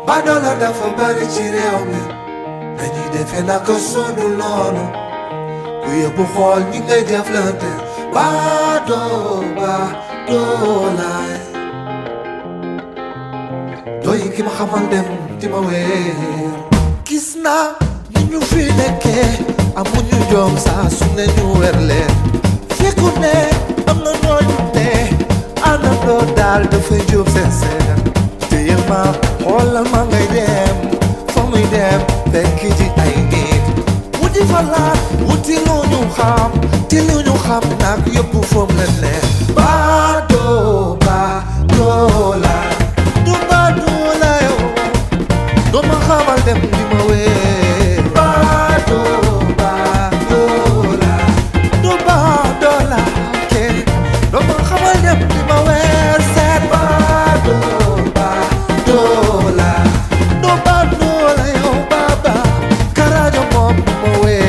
Badola dafa bari ci réew mi dañuy defe naka sudul noonu ku yóbbu xool ñi ngay jëflante badoolaay doy ki ma xamal dem di ma weer gis naa ni ñu fi nekkee amuñu jom saa su ne ñu weer leen fekku ne am na ñooñu ne àndandoo daal dafay jóob seen seen téye ma xoolal ma ngay dem fa muy dem fekk ji ay nit wuti fa laat wuti lu ñu xam te lu ñu xam nag yëpp foom leen ne badoola du badoola yow doo ma xamal dem di ma wee badoola du badoola kenn doo ma xamal dem di ma weer seet badoola du badoola yow baba karajo moom ma wee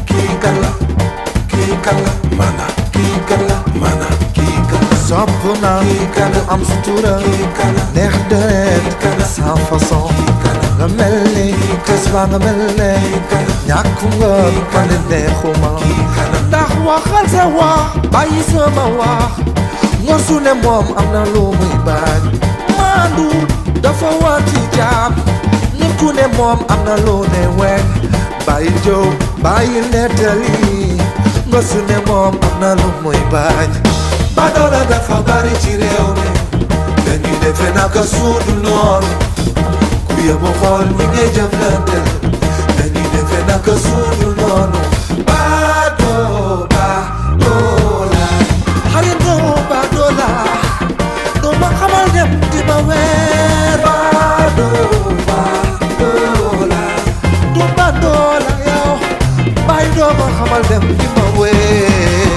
kii kala mana kii kala mana kii kala sopp naa kii kala am sutura kii kala neex deret sans façon nga mel ni tes ba nga mel ne ñàkku nga man neexuma ndax waxal sa wax bàyyi sama wax ngor su ne moom am na lu muy bañ maandu dafa war ci jaam nit ku ne moom am na lu ne weñ bàyyi jëw bàyyi nettali ngor su ne moom am na lu muy bañ badola dafa bari ci réew mi dañuy defe naka sudul noonu ku yóbbu xool ñi ngay jëflante dañuy defe naka sudul noonu badola xaritoo badola doo ma xamal dem di ma weer badola du badola yow bàyyi doo ma xamal dem di ma weer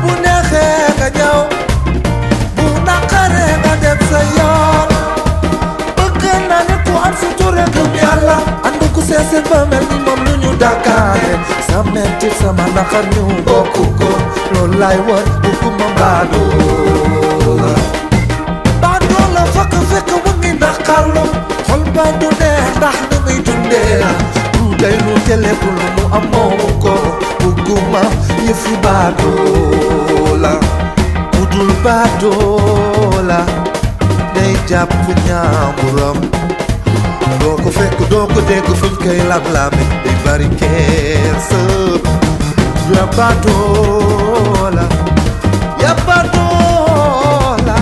bu neexee nga ñëw bu naqaree nga dem sa yoon bëgg naa ne ku am sutura gëm yàlla ànd ku seeseen ba mel ni moom lu ñu dàkkaale sa metti sama naqar ñu bokk ko loolu lay war bëgguma baadoola fekk mu ngi naqarlu xol ba du neex ndax ni muy dundee du day lu lépp lu mu am moomu ko bëgguma yëfi baadoola ku dul baadoola day jàpp ñaamuram doo ko fekk doo ko dégg fuñ koy lam-lame day bari kersa ya baadoola ya baadoola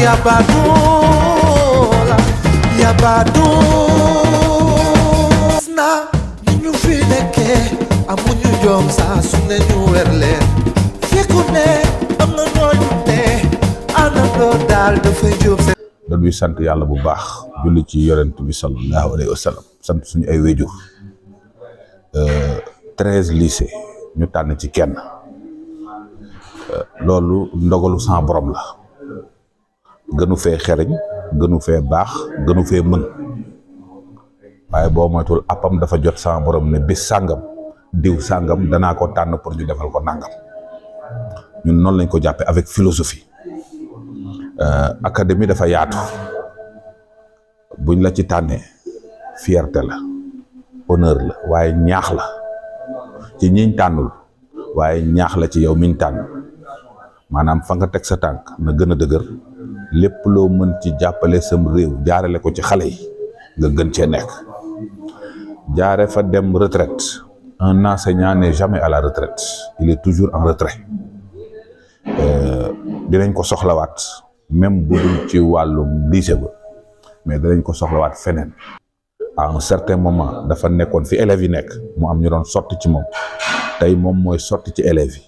ya baadoola ya baadoola naa ni ñu fi nekkee amuñu jom saa su ne ñu weer leen fekku ne am na ñooñu ne àndandoo daal dafay jóob seen dañuy sant yàlla bu baax julli ci yonent bi sallallahu alayhi wa sallam sant suñu ay wéjur 13 lycée ñu tànn ci kenn loolu ndogalu sans borom la gënu fee xereñ gënu fee baax gënu fee mën waaye boo moytul appam dafa jot sans borom ne bis sàngam diw sàngam danaa ko tànn pour ñu defal ko nàngam ñun noonu lañ ko jàppe avec philosophie académie dafa yaatu buñ la ci tànnee fierté la honneur la waaye ñaax la ci ñiñ tànnul waaye ñaax la ci yow miñ tànn maanaam fa nga teg sa tànk na gën a dëgër lépp loo mën ci jàppale sam réew jaarale ko ci xale yi nga gën cee nekk jaare fa dem retraite un enseignant n'est jamais à la retraite il est toujours en retrait dinañ ko soxlawaat même bu dul ci wàllum lycée ba mais dinañ ko soxlawaat feneen à un certain moment dafa nekkoon fi élèves yi nekk mu am ñu doon sotti ci moom tey moom mooy sotti ci élèves yi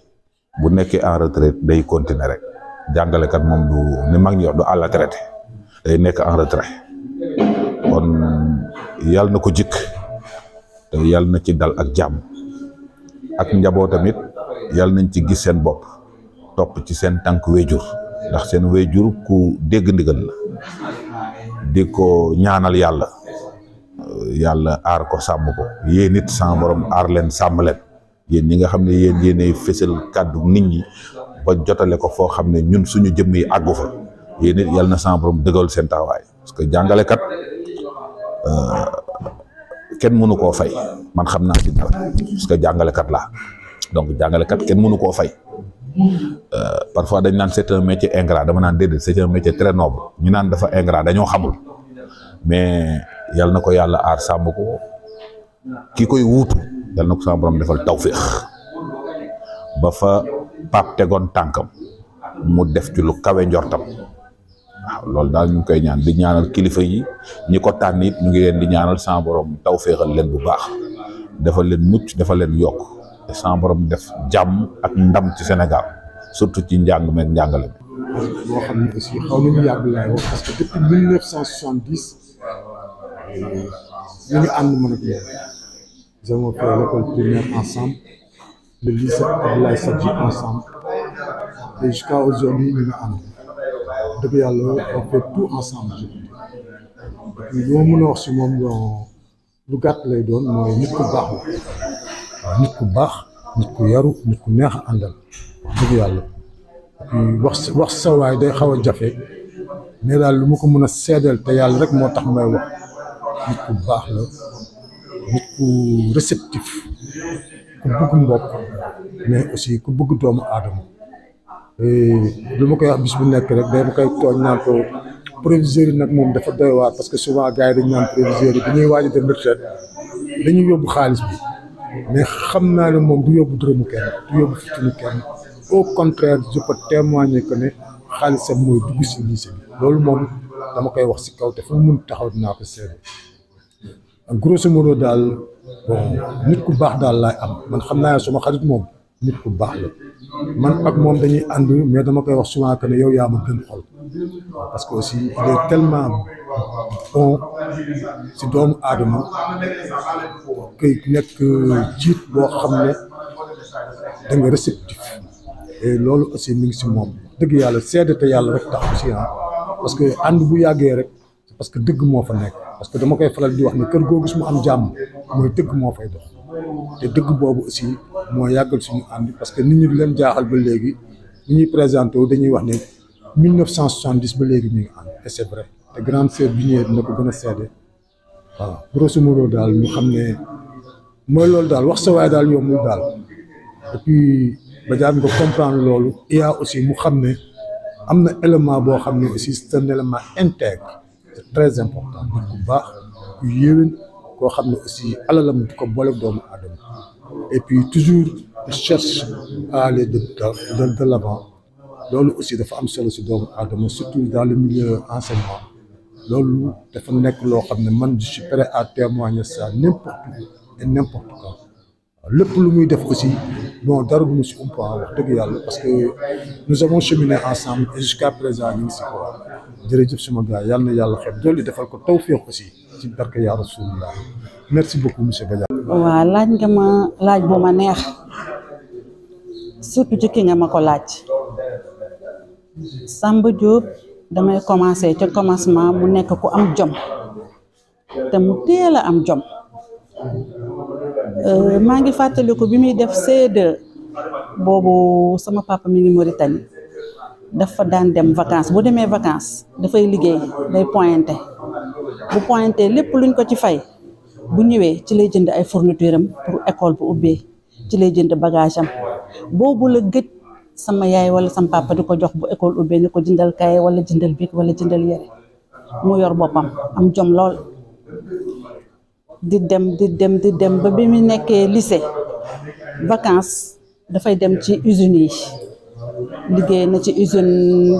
bu nekkee en retraite day continuer rek jàngalekat moom du ni mag ñi wax du à la traité day nekk en retrait kon yàlla na ko jikk te yàlla na ci dal ak jàmm ak njaboot tamit yàlla nañ ci gis seen bopp topp ci seen tànk wéjur ndax seen wéjur ku dégg ndigal la di ko ñaanal yàlla yàlla aar ko sàmm ko yéen it sama borom aar leen sàmm leen yéen ñi nga xam ne yéenay fësal kàddu nit ñi ba jotale ko foo xam ne ñun suñu jëmm yi àggu fa yéen it yal na sama borom dëggal seen taxawaay parce que jàngalekat kenn mënu koo fay man xam naa ci dara parce que jàngalekat laa donc jàngalekat kenn mënu koo fay parfois dañ naan c'est un métier ingrat dama naan déedéet c'est un métier très noble ñu naan dafa ingrat dañoo xamul mais yal na ko yàlla aar sàmm ko ki koy wuutu yal na ko sama borom defal tawféex ba fa Pape tegoon tànkam mu def ci lu kawe njortam waaw loolu daal ñu ngi koy ñaan di ñaanal kilifa yi ñi ko tànn it ñu ngi leen di ñaanal sama borom tawféexal leen bu baax defal leen mucc defal leen yokk te sama borom def jàmm ak ndam ci Sénégal surtout ci njàng meeg njàngale mi. boo xam ne aussi xaw nañu yàgg laay wax parce que depuis 1970 ñu ngi ànd man ak moom. Nous avons fait l'école primaire ensemble, le lycée Abdoulaye Sadji ensemble et jusqu'à aujourd'hui ñu ngi ànd dëgg yàlla on fait tout ensemble. li ma mën a wax si moom lu gàtt lay doon mooy nit ku baax la waaw nit ku baax nit ku yaru nit ku neex a àndal wax dëgg yàlla wax sa waay day xaw a jafe mais daal lu ma ko mën a seedeel te yàlla rek moo tax may wax nit ku baax la nit ku réceptif ku bëgg mbokk mais aussi ku bëgg doomu aadama lu ma koy wax bis bu nekk rek day ma koy tooñ naan ko proviseurs yi nag moom dafa doy waar parce que souvent gars yi dañu naan proviseurs yi bi ñuy waaj a dem retraite dañuy yóbbu xaalis bi mais xam naa ne moom du yóbbu dërëmu kenn du yóbbu fitinu kenn au contraire je peux témoigner que ne xaalisam mooy dugg si lycée bi loolu moom dama koy wax si kaw te fu mu mun taxaw dinaa ko seede grosso modo daal bon nit ku baax daal laay am man xam naa ne suma xarit moom nit ku baax la man ak moom dañuy ànd mais dama koy wax souvent que ne yow yaa ma gën xol parce que aussi il est tellement bon si doomu aadama kay nekk jiit boo xam ne da nga réceptif et loolu aussi mi ngi si moom dëgg yàlla seede te yàlla rek tax aussi parce que ànd bu yàggee rek parce que dëgg moo fa nekk parce que dama koy faral di wax ne kër goo gis mu am jàmm mooy dëgg moo fay dox te dëgg boobu aussi moo yàggal suñu ànd parce que nit ñi di leen jaaxal ba léegi ni ñuy présenté wu dañuy wax ne 1970 ba léegi ñu ngi ànd et c'est vrai te grande sœur bi ñëwee dina ko gën a seede waaw grosso modo daal ñu xam ne mooy loolu daal wax sa waay daal yombul daal et puis ba jaar nga comprendre loolu il y a aussi mu xam ne am na élément boo xam ne aussi c'est un élément intègre c'est très important nit ku baax ku yéwén koo xam ne aussi alalam du ko boole doomu aadama et puis toujours il cherche à aller de l'avant loolu aussi dafa am solo si doomu aadama surtout dans le milieu enseignement loolu dafa nekk loo xam ne man je suis prêt à témoigner ça n'importe où et n'importe quand lépp lu muy def aussi bon dara du mu si umpa wax dëgg yàlla parce que nous avons cheminé ensemble et jusqu'à présent ñu ngi si ko jërëjëf suma gars yàlla na yàlla xeeb dolli defal ko tawfiq aussi ci barke yaa Rasulullah merci beaucoup monsieur Badiane. waaw laaj nga ma laaj bu ma neex surtout ci ki nga ma ko laaj Samba Diop damay commencer ca commencement mu nekk ku am jom te mu teel a am jom maa ngi fàttaliku bi muy def C2 boobu sama papa mi ngi Mauritanie dafa daan dem vacances bu demee vacances dafay liggéey day pointé bu pointé lépp luñ ko ci fay bu ñëwee ci lay jënd ay fourniture am pour école bu ubbee ci lay jënd bagage am boobu la gëj sama yaay wala sama papa di ko jox bu école ubbee ni ko jëndal kaye wala jëndal bic wala jëndal yére mu yor boppam am jom lool di dem ba bi mu nekkee lycée vacances dafay dem ci usines yi liggéey na ci usine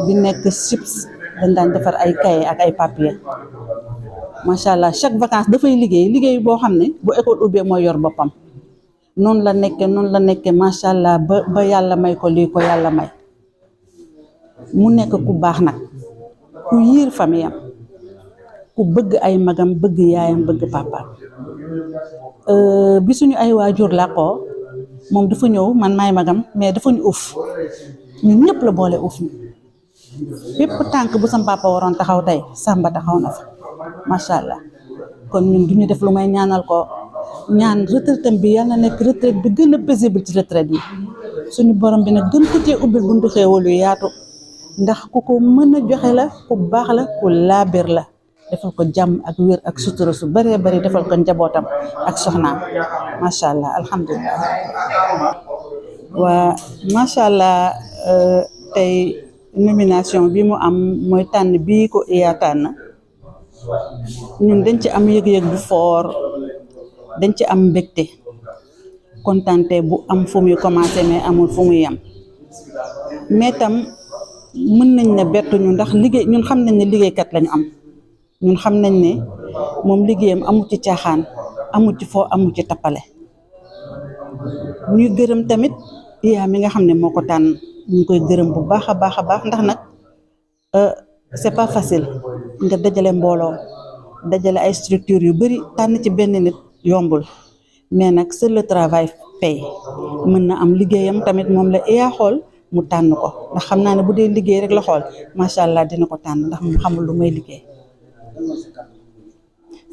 bi nekk chips dañ daan defar ay kaye ak ay papier macha allah chaque vacances dafay liggéey boo xam ne bu école ubbee mooy yor boppam noonu la nekkee macha allah ba yàlla may ko lii ko yàlla may mu nekk ku baax nag ku yiir famille am ku bëgg ay magam bëgg yaayam bëgg papaam bi suñu ay waajur làqoo moom dafa ñëw man maay magam mais dafa ñu uuf ñun ñëpp la boole uuf ñu bépp tànk bu sam papa waroon taxaw tey Samba taxaw na fa macha allah kon ñun duñu def lu may ñaanal ko ñaan retraitam bi yàlla na nekk retraite bi gën a paisible ci retraite yi suñu borom bi nag gën ko cee ubbil buntu xéewal yu yaatu ndax ku ko mën a joxe la ku baax la ku laabir la defal ko jàmm ak wér ak sutura su baree bari defal ko njabootam ak soxnaam macha allah alhamdulilah. waa macha allah tey nomination bi mu am mooy tànn bii ko iya tànn ñun dañ ci am yëg-yëg bu foor dañ ci am mbégte kontante bu am fu muy commencé mais amul fu muy yem mais tam mën nañ ne bettuñu ndax liggéey ñun xam nañ ne liggéeykat lañu am ñun xam nañ ne moom liggéeyam amul ci caaxaan amul ci foo amul ci tappale ñuy gërëm tamit iya mi nga xam ne moo ko tànn ñu ngi koy gërëm bu baax a baax a baax ndax nag c'est pas facile nga dajale mbooloo dajale ay structure yu bari tànn ci benn nit yombul mais nag seul le travail paye mën na am liggéeyam tamit moom la iya xool mu tànn ko ndax xam naa ne bu dee liggéey rek la xool macha allah dina ko tànn ndax mu xamul lu may liggéey.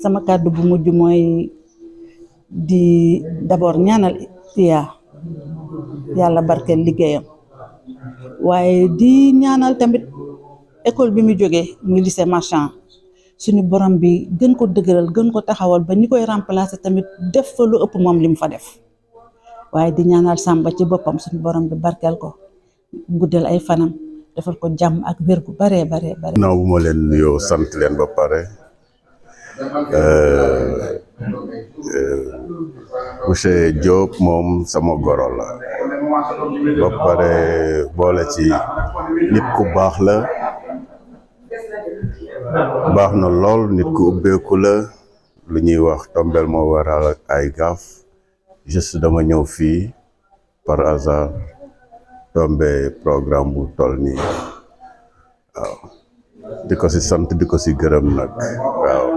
sama kàddu bu mujj mooy di d'abord ñaanal iya yàlla barkeel liggéeyam waaye di ñaanal tamit école bi mu jógee muy lycée marchand suñu borom bi gën ko dëgëral gën ko taxawal ba ñi koy remplacer tamit def fa lu ëpp moom li mu fa def waaye di ñaanal Samba ci boppam suñu borom bi barkeel ko guddal ay fanam defal ko jàmm ak wér gu bare. naaw bu ma leen nuyoo sant leen ba pare monsieur Diop moom sama goro la ba pare boole ci nit ku baax la baax na lool nit ku ubbeeku la lu ñuy wax tombel moo waral ak ay gaaf juste dama ñëw fii par hasard tombe programme bu toll nii waaw di ko si sant di ko si gërëm nag waaw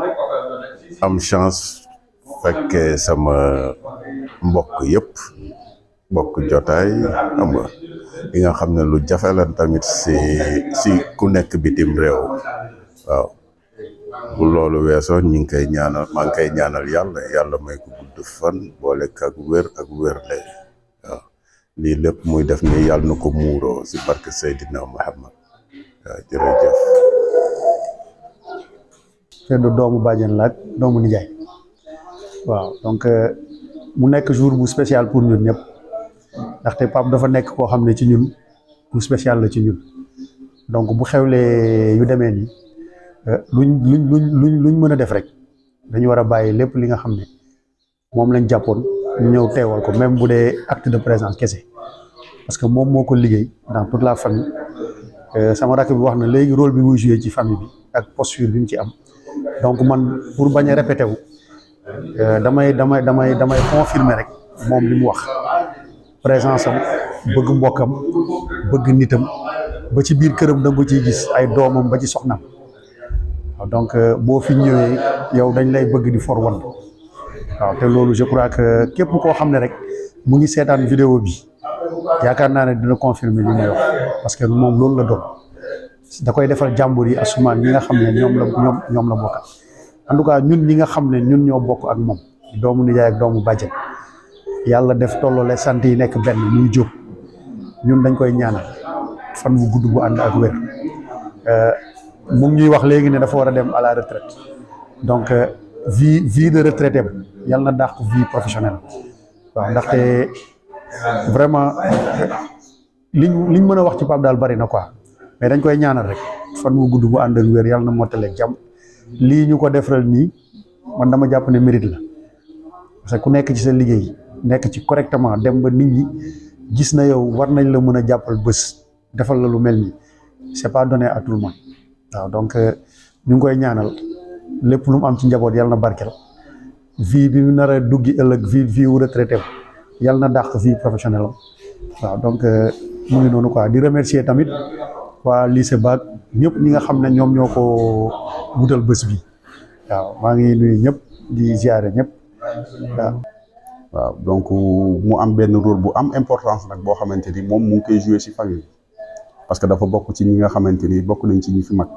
am chance fekkee sama mbokk yëpp mbokk jotaay xam nga li nga xam ne lu jafe la tamit si ku nekk bitim réew waaw bu loolu weesoo ñu ngi koy ñaanal maa ngi koy ñaanal yàlla may ko gudd fan boole ak wér lay waaw lii lépp muy def nii yàlla na ko muuroo si barke Seydina Muhammad waaw jërëjëf. te du doomu bàjjen la ak doomu nijaay waaw donc mu nekk jour bu spécial pour ñun ñëpp ndaxte Pape dafa nekk koo xam ne ci ñun bu spécial la ci ñun donc bu xewlee yu demee nii luñ mën a def rek dañu war a bàyyi lépp li nga xam ne moom lañ jàppoon ñu ñëw teewal ko même bu dee acte de présence kese parce que moom moo ko liggéey dans toute la famille sama rakk bi wax na léegi rôle bi muy joué ci famille bi ak posture bi mu ci am donc man pour bañ a répété wu damay confirmer rek moom li mu wax présence am bëgg mbokkam bëgg nitam ba ci biir këram da nga ko ciy gis ay doomam ba ci soxnaam waaw donc boo fi ñëwee yow dañ lay bëgg di for wan waaw te loolu je crois que képp koo xam ne rek mu ngi seetaan vidéo bi yaakaar naa ne dina confirmer li may wax parce que moom loolu la doon da koy defal jàmbur yi asumaan ñi nga xam ne ñoom la bokkal en tout cas ñun ñi nga xam ne ñun ñoo bokk ak moom doomu nijaay ak doomu bàjjen yàlla def tolloole sant yi nekk benn muy jóg ñun dañ koy ñaanal fan bu gudd bu ànd ak wér mu ngi ñuy wax léegi ne dafa war a dem à la retraite donc vie de retraité yàlla na dàq vie professionnelle waaw ndaxte vraiment liñ mën a wax ci Pape daal bari na quoi mais dañ koy ñaanal rek fan bu gudd bu ànd ak wér yàlla na mottaleeg jàmm lii ñu ko defaral nii man dama jàpp ne mérite la parce que ku nekk ci sa liggéey nekk ci correctement dem ba nit ñi gis na yow war nañ la mën a jàppal bés defal la lu mel nii c'est pas donné à tout le monde waaw donc ñu ngi koy ñaanal lépp lu mu am ci njaboot yàlla na barkeel vie bi mu nar a duggi ëllëg vie wu retraité yàlla na dàq vie professionnelle am waaw donc mu ngi noonu quoi di remercier tamit waa lycée Bac ñëpp ñi nga xam ne ñoom ñoo ko wutal bés bi waaw maa ngi nuyu ñëpp di ziare ñëpp waaw donc mu am benn rôle bu am importance nag boo xamante ni moom mu ngi koy jouer ci famille parce que dafa bokk ci ñi nga xamante ni bokk nañ ci ñi fi mag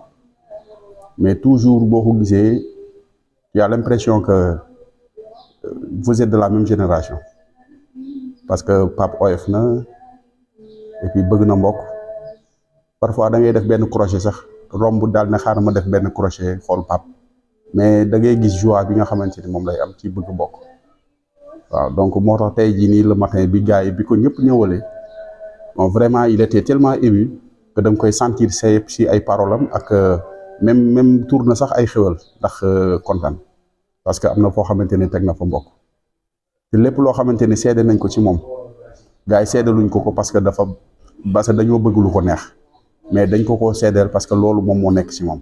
mais toujours boo ko gisee y a l'impression que vous êtes de la même génération parce que Pape oyof na et puis bëgg na mbokk parfois da ngay def benn crochet sax romb daal ne xaaral ma def benn crochet xool pap mais da ngay gis joie bi nga xamante ni moom lay am ci bëgg mbokk waaw donc moo tax tey jii nii le matin bi gars yi bi ko ñëpp ñëwalee bon vraiment il était tellement ému que da nga koy sentir si ay paroles am ak même tour na sax ay xéwal ndax kontaan parce que am na foo xamante ni teg na fa mbokk te lépp loo xamante ni seede nañ ko ci moom gars yi seedaluñ ko parce que parce que dañoo bëgg lu ko neex mais dañ ko seedeel parce que loolu moom moo nekk ci moom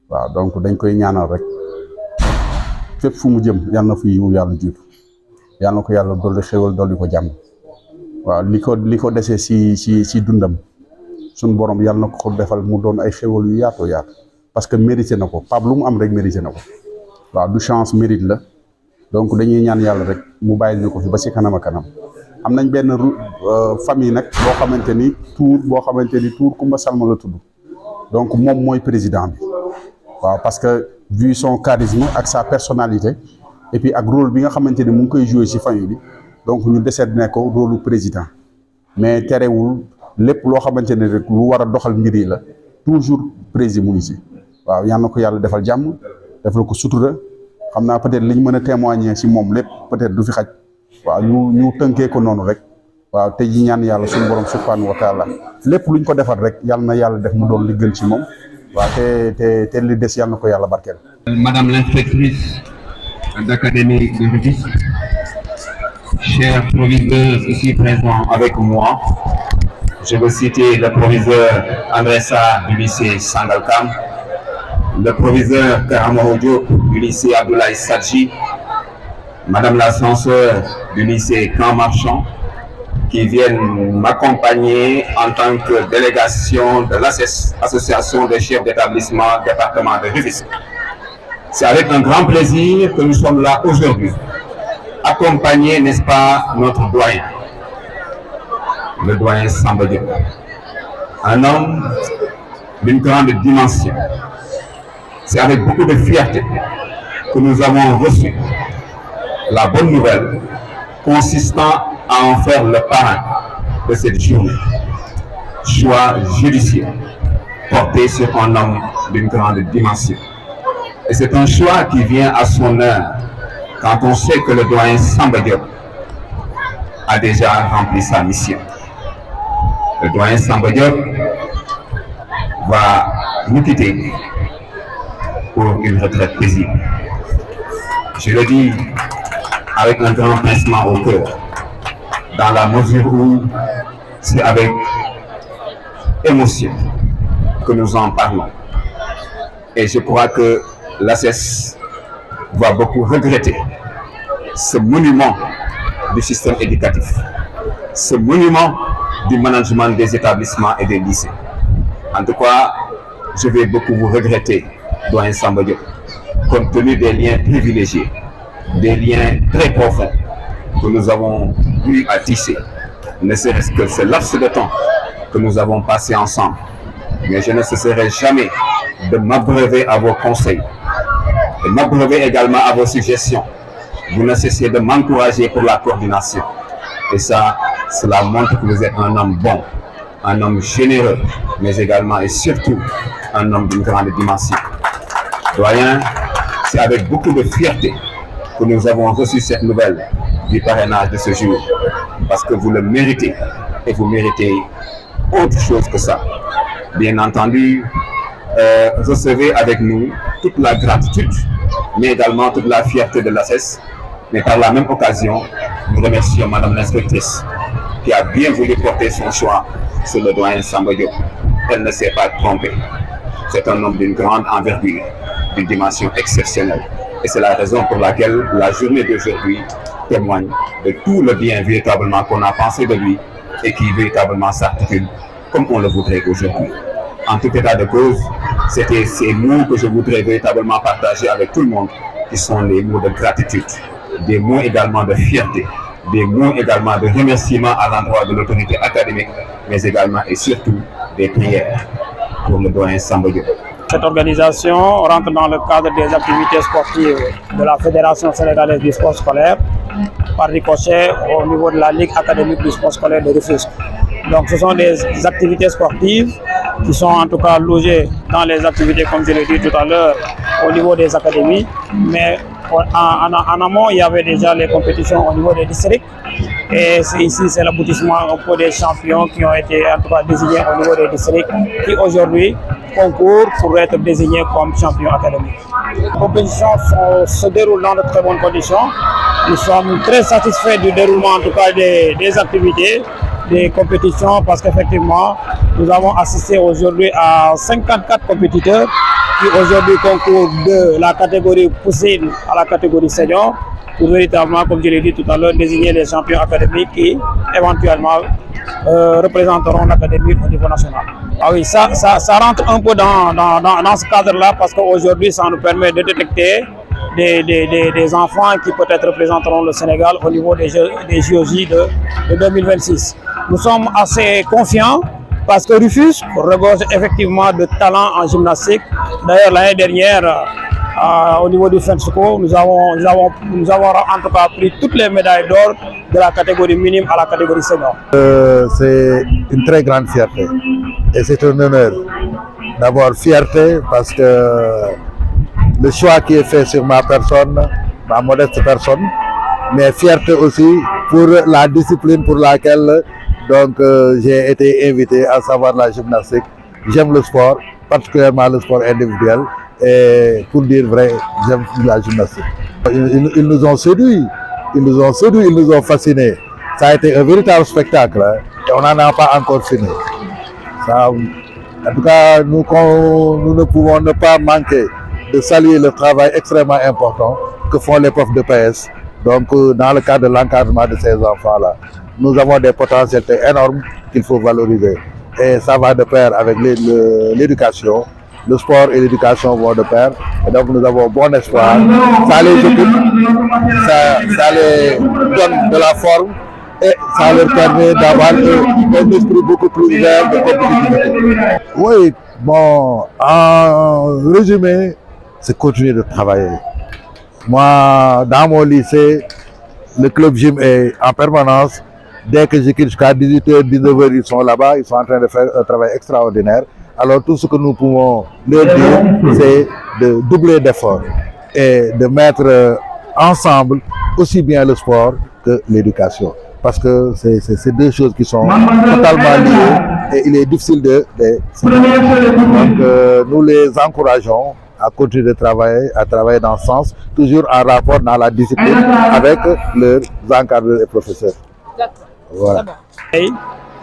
waaw donc dañ koy ñaanal rek fépp fu mu jëm yàlla na fu yiw yàlla jiitu yàlla na ko yàlla dolli xéwal dolli ko jàmm waaw li ko desee si dundam suñ borom yàlla na ko defal mu doon ay xéwal yu yaatoo yaatu parce que mérité na ko Pape lu mu am rek mérité na ko waaw du chance mérite la donc dañuy ñaan yàlla rek mu bàyyil ñu ko fi ba si kanam a kanam am nañ benn famille nag boo xamante ni Tour Kumba Salma la tudd donc moom mooy président bi waaw parce que vu son charisme ak sa personnalité et puis ak rôle bi nga xamante ni mu ngi koy jouer ci famille bi donc ñu décerné ko rôle président mais terewul lépp loo xamante ni rek lu war a doxal mbir yi la toujours président mu ngi ci waaw yal na ko yàlla defal jàmm defal ko sutura xam naa peut-être li ñu mën a témoigner ci moom lépp peut-être du fi xaj waaw ñu tënkee ko noonu rek waaw te ji ñaan yàlla suñu borom subhanahu wa taala lépp luñ ko defal rek yàlla na yàlla def mu doon li gën ci moom waaw te li des yàlla na ko yàlla barkeel. Madame l'inspectrice d'académie de Rufisque, chers proviseurs ici présents avec moi, je veux citer le proviseur André Sarr du lycée Sangalkam, le proviseur Karamoro Diop du lycée Abdoulaye Sadji, Madame la censeur du lycée Camp Marchand, qui viennent m'accompagner en tant que délégation de l'ACES, Association des chefs d'établissement département de Rufisque. C'est avec un grand plaisir que nous sommes là aujourd'hui, accompagnés, n'est-ce pas, notre doyen, le doyen Samba Diop, un homme d'une grande dimension. C'est avec beaucoup de fierté que nous avons reçu la bonne nouvelle consistant à en faire le parrain de cette journée. Choix judicieux porté sur un homme d'une grande dimension. Et c'est un choix qui vient à son heure quand on sait que le doyen Samba Diop a déjà rempli sa mission. Le doyen Samba Diop va nous quitter pour une retraite paisible. Je le dis avec un grand pincement au cœur, dans la mesure où c'est avec émotion que nous en parlons. Et je crois que l'ACES va beaucoup regretter ce monument du système éducatif, ce monument du management des établissements et des lycées. En tout cas, je vais beaucoup vous regretter, doyen Samba Diop, compte tenu des liens privilégiés, des liens très profonds que nous avons eu à tisser, ne serait-ce que ce laps de temps que nous avons passé ensemble. Mais je ne cesserai jamais de m'abreuver à vos conseils, de m'abreuver également à vos suggestions. Vous ne cessez de m'encourager pour la coordination. Et ça, cela montre que vous êtes un homme bon, un homme généreux, mais également et surtout un homme d'une grande dimension. Doyen, c'est avec beaucoup de fierté que nous avons reçu cette nouvelle du parrainage de ce jour, parce que vous le méritez et vous méritez autre chose que ça. Bien entendu, recevez avec nous toute la gratitude, mais également toute la fierté de l'ACES. Mais par la même occasion, nous remercions Madame l'inspectrice qui a bien voulu porter son choix sur le doyen Samba Diop. Elle ne s'est pas trompée. C'est un homme d'une grande envergure, d'une dimension exceptionnelle. Et c'est la raison pour laquelle la journée d'aujourd'hui témoigne de tout le bien véritablement qu'on a pensé de lui et qui véritablement s'articule comme on le voudrait aujourd'hui. En tout état de cause, c'était ces mots que je voudrais véritablement partager avec tout le monde, qui sont les mots de gratitude, des mots également de fierté, des mots également de remerciement à l'endroit de l'autorité académique, mais également et surtout des prières pour le doyen Samba Diop. Cette organisation rentre dans le cadre des activités sportives de la Fédération sénégalaise du sport scolaire, par ricochet au niveau de la Ligue académique du sport scolaire de Rufisque. Donc ce sont des activités sportives qui sont en tout cas logées dans les activités, comme je l'ai dit tout à l'heure, au niveau des académies. Mais en amont, il y avait déjà les compétitions au niveau des districts. Et ici, c'est l'aboutissement un peu des champions qui ont été en tout cas désignés au niveau des districts, qui aujourd'hui concourent pour être désignés comme champions académiques. Les compétitions se déroulent dans de très bonnes conditions. Nous sommes très satisfaits du déroulement en tout cas des activités, des compétitions, parce qu'effectivement, nous avons assisté aujourd'hui à 54 compétiteurs qui aujourd'hui concourent de la catégorie poussine à la catégorie senior, pour véritablement, comme je l'ai dit tout à l'heure, désigner les champions académiques qui éventuellement représenteront l'académie au niveau national. Ah oui, ça rentre un peu dans ce cadre-là, parce qu'aujourd'hui, ça nous permet de détecter des enfants qui peut-être représenteront le Sénégal au niveau des JOJ de 2026. Nous sommes assez confiants parce que Rufisque regorge effectivement de talent en gymnastique. D'ailleurs, l'année dernière, au niveau du FENSCO, nous avons en tout cas pris toutes les médailles d'or de la catégorie minime à la catégorie senior. C'est une très grande fierté et c'est un honneur d'avoir fierté parce que le choix qui est fait sur ma personne, ma modeste personne, mais fierté aussi pour la discipline pour laquelle j'ai été invité, à savoir la gymnastique. J'aime le sport, particulièrement le sport individuel, et pour dire vrai, j'aime la gymnastique. Ils nous ont séduits, ils nous ont fascinés. Ça a été un véritable spectacle, hein, et on n'en a pas encore fini. Ça, en tout cas, nous ne pouvons ne pas manquer de saluer le travail extrêmement important que font les profs de PS. Donc, dans le cadre de l'encadrement de ces enfants-là, nous avons des potentialités énormes qu'il faut valoriser. Et ça va de pair avec l'éducation. Le sport et l'éducation vont de pair. Et donc, nous avons bon espoir. Ça les occupe, ça les donne de la forme et ça leur permet d'avoir un esprit beaucoup plus ouvert de compétitivité. Oui, bon, en résumé, c'est continuer de travailler. Moi, dans mon lycée, le club gym est en permanence. Dès que je quitte jusqu'à 18h, 19h, ils sont là-bas, ils sont en train de faire un travail extraordinaire. Alors tout ce que nous pouvons leur dire, c'est de doubler d'efforts et de mettre ensemble aussi bien le sport que l'éducation. Parce que c'est deux choses qui sont totalement liées et il est difficile de séparer. Donc nous les encourageons à continuer de travailler, à travailler dans ce sens, toujours en rapport dans la discipline avec leurs encadreurs et professeurs. Voilà.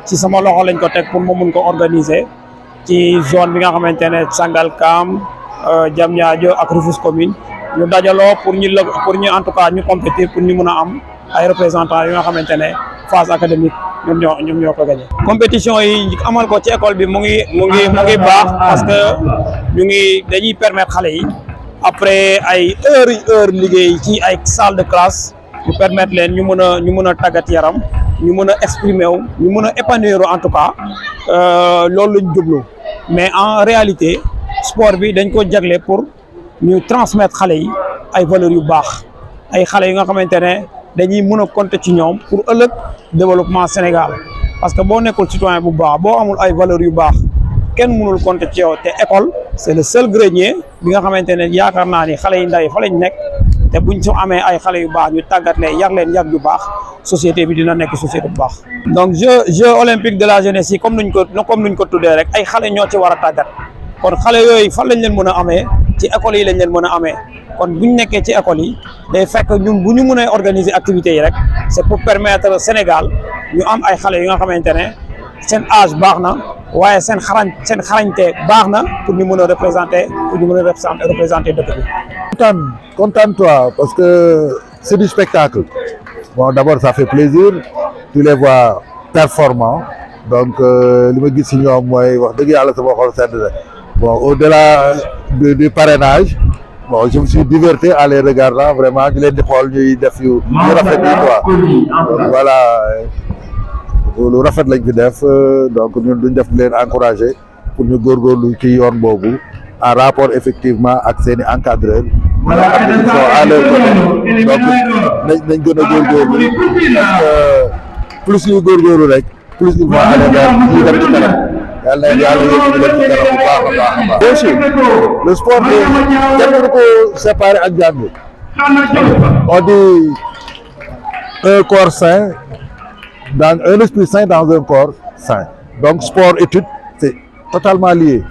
ci sama loxo lañ ko teg pour ma mun ko organiser ci zone bi nga xamante ne Sangalkam, Diamniadio ak Rufisque commune ñu dajaloo pour ñu en tout cas ñu compétir pour ñu mun a am ay représentants yi nga xamante ne phase académique ñoom ñoo ko gagné. compétition yi amal ko ci école bi mu ngi baax parce que dañuy permettre xale yi après ay heure liggéey ci ay salle de classe ñu permettre leen ñu mën a tàggat yaram. ñu mën a exprimer wu ñu mën a épanouir en tout cas loolu lañ jublu mais en réalité sport bi dañ ko jagle pour ñu transmettre xale yi ay valeurs yu baax ay xale yi nga xamante ne dañuy mën a compter ci ñoom pour ëllëg développement Sénégal parce que boo nekkul citoyen bu baax boo amul ay valeurs yu baax kenn mënul compter ci yow te école c'est le seul grenier bi nga xamante ne yaakaar naa ni xale yi ndaw yi fa lañ nekk te buñ soo amee ay xale yu baax ñu tàggat leen yar yu baax société bi dina nekk société bu baax. donc jeux olympiques de la jeunesse yi comme nuñ ko tuddee rek ay xale ñoo ci war a tàggat kon xale yooyu fan lañ leen mën a amee ci école yi lañ leen mën a amee kon buñ nekkee ci école yi day fekk ñun bu ñu mën a organiser activités yi rek c'est pour permettre Sénégal ñu am ay xale yu nga xamante ne seen âge baax na waaye seen xarañte baax na pour ñu mën a représenter dëkk bi. Contente-toi parce que c'est du spectacle. Bon, d'abord ça fait plaisir, tu les vois performants, donc li ma gis ci ñoom mooy wax dëgg yàlla sama xol sedd na. Bon, au-delà du parrainage, bon, je me suis diverti à les regardant vraiment ñu leen di xool ñuy def yu rafet yi quoi. Donc voilà, lu rafet lañ fi def donc ñun duñ def di leen encourager pour ñu góorgóorlu ci yoon boobu en rapport effectivement ak seeni encadreurs. Voilà, ils sont à leur côté donc nañ gën a góorgóorlu parce que plus ñu góorgóorlu rek plus ils vont aller vers ñu dem ci kanam yàlla yéegi ñu dem ci kanam bu baax a baax a baax. bien sûr le sport de kenn mënu ko séparer ak jàng on dit un corps sain dans un esprit sain dans un corps sain donc sport étude c'est totalement lié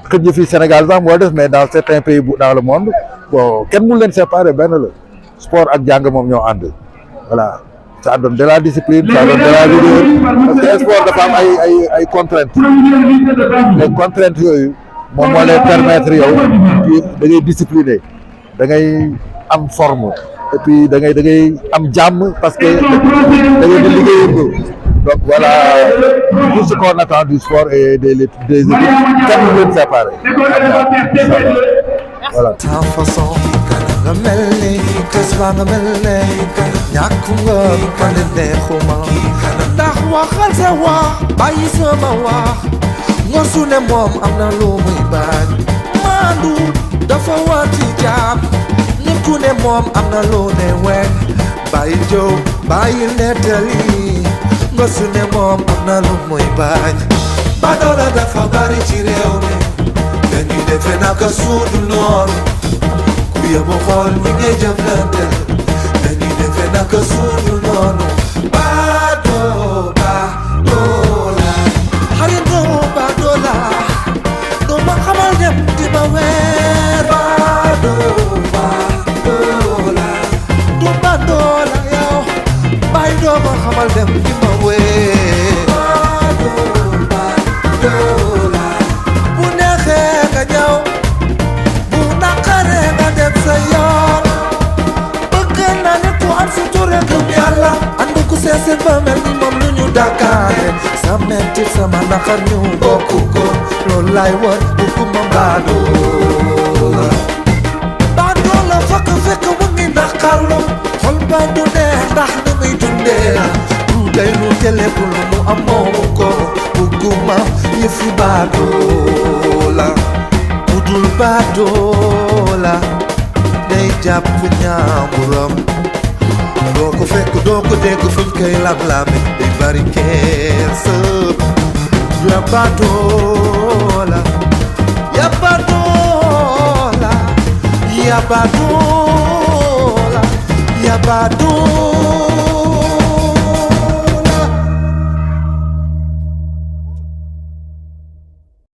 xëj na fii Sénégal sax moo def mais dans certains pays dans le monde bon kenn mënu leen séparer benn la sport ak jàng moom ñoo ànd voilà ça donne de la discipline ça donne de la rigueur parce que sport dafa am ay contraintes les contraintes yooyu moom moo lay permettre yow da ngay discipliné da ngay am forme et puis da ngay am jàmm parce que da ngay di liggéeyandoo donc voilà tout ce qu'on attend du sport et des équipes kenn du leen séparé voilà. ta façon nga mel ni kës ba nga mel ne ñàkku nga man neexuma ndax waxal sa wax bàyyi sama wax nga su ne moom am na lu muy bañ maandu dafa war ci jaam nit ku ne moom am na lu ne wekk bàyyi jëw bàyyi nettali nga su ne moom am na lu muy bañ badoola dafa bari ci réew mi dañuy defe naka suudu noonu ku yóbbu xool ñi ngay jëflante dañuy defe naka suudu noonu badoola xaritoo badoola doo ma xamal dem di ma weer badoola du badoola yow bàyyi doo ma xamal dem di ma weer badoola bu neexee nga ñëw bu naqaree nga dem sa yoon bëgg na ne ku am sutura gëm yàlla ànd ku seeseen ba mel ni moom lu ñu dàkkaale sa metti sama naqar ñu bokk ko loolu lay wër bëgguma badoola fekk mu ngi naqarlu xol ba du neex ndax nu muy dundee du day lu jëlee bu lu mu am moomu ko bëgguma yëfi badoola budul badoola day jàpp ñaamuram doo ko fekk doo ko dégg fuñ koy lam-lame day bari kersa ya badoola ya badoola ya badoola ya badoola